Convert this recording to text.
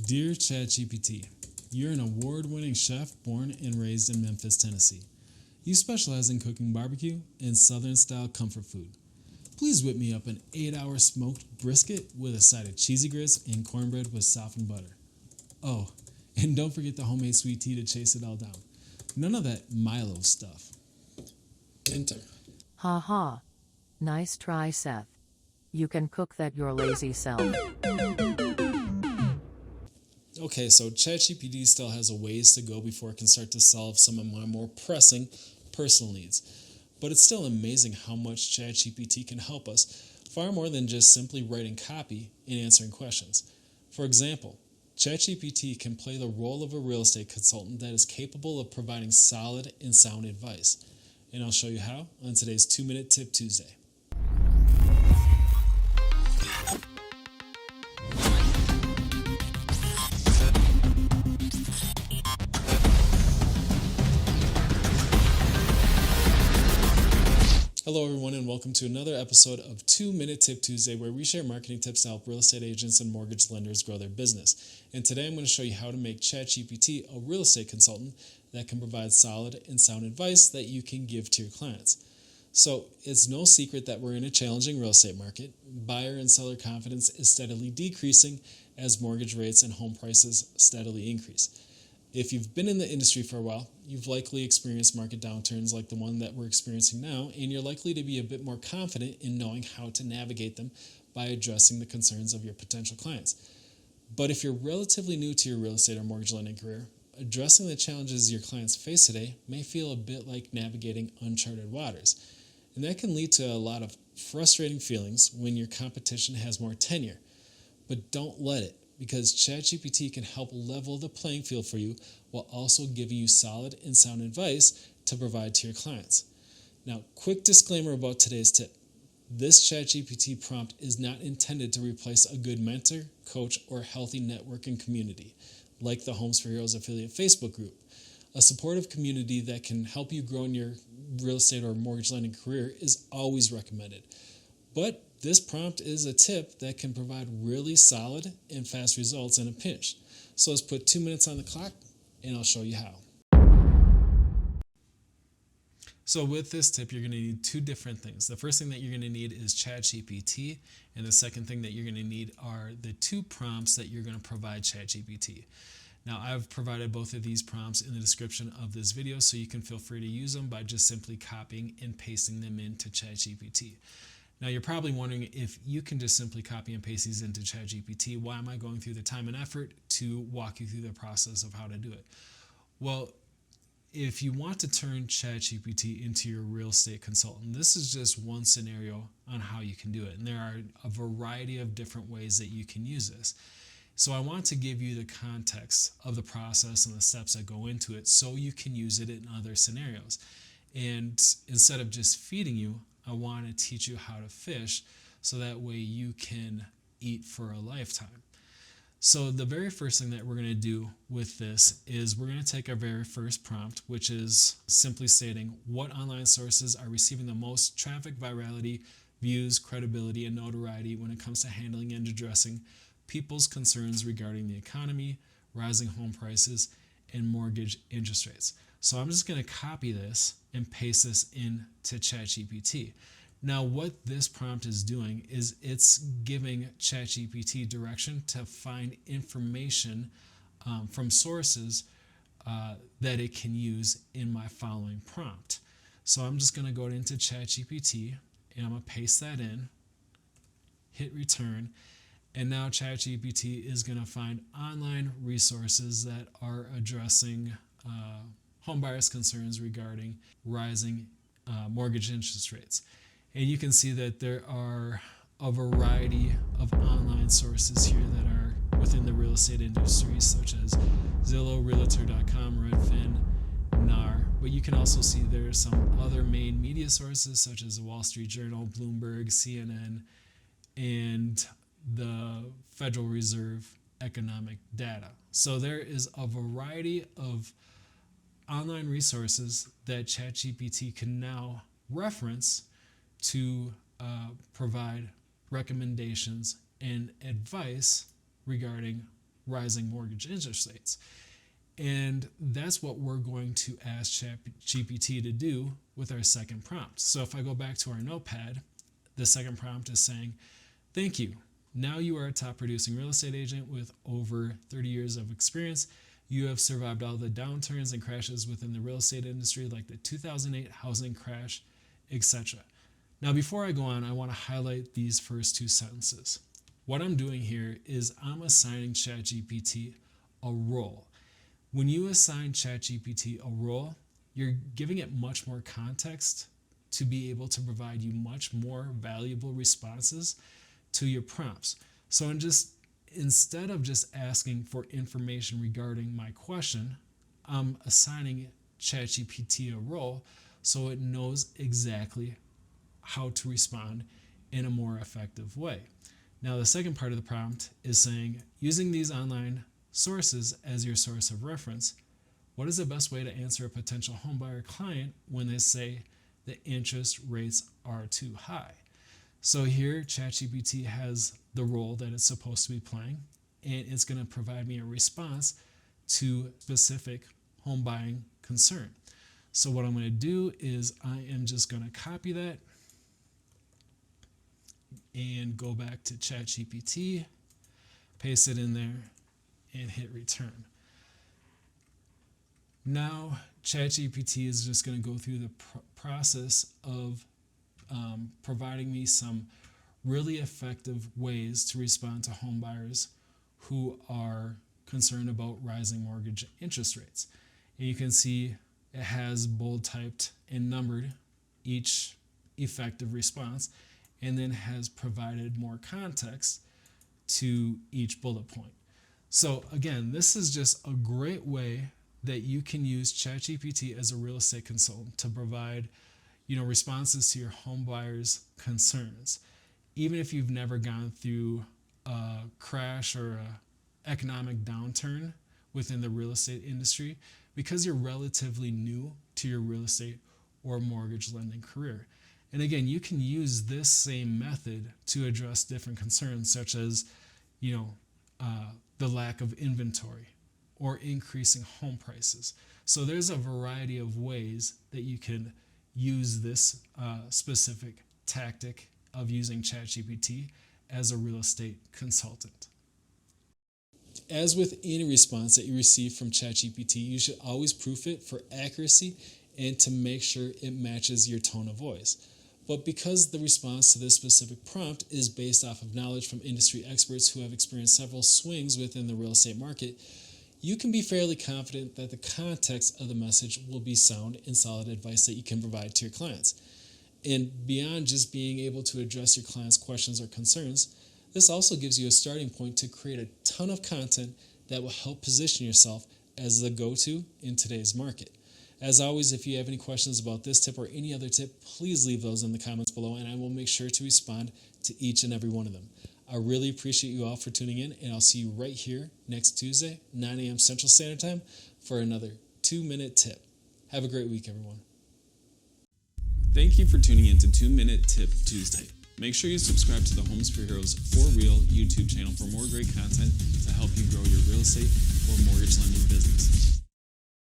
Dear ChatGPT, you're an award-winning chef born and raised in Memphis, Tennessee. You specialize in cooking barbecue and Southern-style comfort food. Please whip me up an 8-hour smoked brisket with a side of cheesy grits and cornbread with softened butter. Oh, and don't forget the homemade sweet tea to chase it all down. None of that Milo stuff. Enter. Ha ha. Nice try, Seth. You can cook that your lazy self. Okay, so ChatGPT still has a ways to go before it can start to solve some of my more pressing personal needs. But it's still amazing how much ChatGPT can help us, far more than just simply writing copy and answering questions. For example, ChatGPT can play the role of a real estate consultant that is capable of providing solid and sound advice. And I'll show you how on today's 2-Minute Tip Tuesday. Hello everyone and welcome to another episode of 2-Minute Tip Tuesday, where we share marketing tips to help real estate agents and mortgage lenders grow their business. And today I'm going to show you how to make ChatGPT a real estate consultant that can provide solid and sound advice that you can give to your clients. So it's no secret that we're in a challenging real estate market. Buyer and seller confidence is steadily decreasing as mortgage rates and home prices steadily increase. If you've been in the industry for a while, you've likely experienced market downturns like the one that we're experiencing now, and you're likely to be a bit more confident in knowing how to navigate them by addressing the concerns of your potential clients. But if you're relatively new to your real estate or mortgage lending career, addressing the challenges your clients face today may feel a bit like navigating uncharted waters. And that can lead to a lot of frustrating feelings when your competition has more tenure. But don't let it, because ChatGPT can help level the playing field for you while also giving you solid and sound advice to provide to your clients. Now, quick disclaimer about today's tip. This ChatGPT prompt is not intended to replace a good mentor, coach, or healthy networking community, like the Homes for Heroes affiliate Facebook group. A supportive community that can help you grow in your real estate or mortgage lending career is always recommended. But this prompt is a tip that can provide really solid and fast results in a pinch. So let's put 2 minutes on the clock and I'll show you how. So with this tip, you're going to need two different things. The first thing that you're going to need is ChatGPT, and the second thing that you're going to need are the two prompts that you're going to provide ChatGPT. Now, I've provided both of these prompts in the description of this video, so you can feel free to use them by just simply copying and pasting them into ChatGPT. Now, you're probably wondering, if you can just simply copy and paste these into ChatGPT, why am I going through the time and effort to walk you through the process of how to do it? Well, if you want to turn ChatGPT into your real estate consultant, this is just one scenario on how you can do it. And there are a variety of different ways that you can use this. So I want to give you the context of the process and the steps that go into it so you can use it in other scenarios. And instead of just feeding you, I want to teach you how to fish so that way you can eat for a lifetime. So the very first thing that we're going to do with this is we're going to take our very first prompt, which is simply stating what online sources are receiving the most traffic, virality, views, credibility, and notoriety when it comes to handling and addressing people's concerns regarding the economy, rising home prices, and mortgage interest rates. So I'm just going to copy this and paste this into ChatGPT. Now, what this prompt is doing is it's giving ChatGPT direction to find information from sources that it can use in my following prompt. So I'm just going to go into ChatGPT and I'm going to paste that in, hit return, and now ChatGPT is going to find online resources that are addressing home buyers' concerns regarding rising mortgage interest rates. And you can see that there are a variety of online sources here that are within the real estate industry, such as Zillow, Realtor.com, Redfin, NAR. But you can also see there are some other main media sources, such as the Wall Street Journal, Bloomberg, CNN, and the Federal Reserve economic data. So there is a variety of online resources that ChatGPT can now reference to provide recommendations and advice regarding rising mortgage interest rates. And that's what we're going to ask ChatGPT to do with our second prompt. So if I go back to our notepad, the second prompt is saying, thank you. Now you are a top producing real estate agent with over 30 years of experience. You have survived all the downturns and crashes within the real estate industry, like the 2008 housing crash, etc. Now, before I go on, I want to highlight these first two sentences. What I'm doing here is I'm assigning ChatGPT a role. When you assign ChatGPT a role, you're giving it much more context to be able to provide you much more valuable responses to your prompts. So instead of just asking for information regarding my question, I'm assigning ChatGPT a role so it knows exactly how to respond in a more effective way. Now, the second part of the prompt is saying, using these online sources as your source of reference, what is the best way to answer a potential homebuyer client when they say the interest rates are too high? So here, ChatGPT has the role that it's supposed to be playing, and it's going to provide me a response to specific home buying concern. So what I'm going to do is I am just going to copy that and go back to ChatGPT, paste it in there, and hit return. Now, ChatGPT is just going to go through the process of providing me some really effective ways to respond to home buyers who are concerned about rising mortgage interest rates. And you can see it has bold typed and numbered each effective response, and then has provided more context to each bullet point. So again, this is just a great way that you can use ChatGPT as a real estate consultant to provide responses to your home buyers' concerns. Even if you've never gone through a crash or an economic downturn within the real estate industry, because you're relatively new to your real estate or mortgage lending career. And again, you can use this same method to address different concerns, such as, the lack of inventory or increasing home prices. So there's a variety of ways that you can use this specific tactic of using ChatGPT as a real estate consultant. As with any response that you receive from ChatGPT, you should always proof it for accuracy and to make sure it matches your tone of voice. But because the response to this specific prompt is based off of knowledge from industry experts who have experienced several swings within the real estate market, you can be fairly confident that the context of the message will be sound and solid advice that you can provide to your clients. And beyond just being able to address your clients' questions or concerns, this also gives you a starting point to create a ton of content that will help position yourself as the go-to in today's market. As always, if you have any questions about this tip or any other tip, please leave those in the comments below, and I will make sure to respond to each and every one of them. I really appreciate you all for tuning in, and I'll see you right here next Tuesday, 9 a.m. Central Standard Time, for another 2-minute tip. Have a great week, everyone. Thank you for tuning in to 2-Minute Tip Tuesday. Make sure you subscribe to the Homes for Heroes For Real YouTube channel for more great content to help you grow your real estate or mortgage lending business.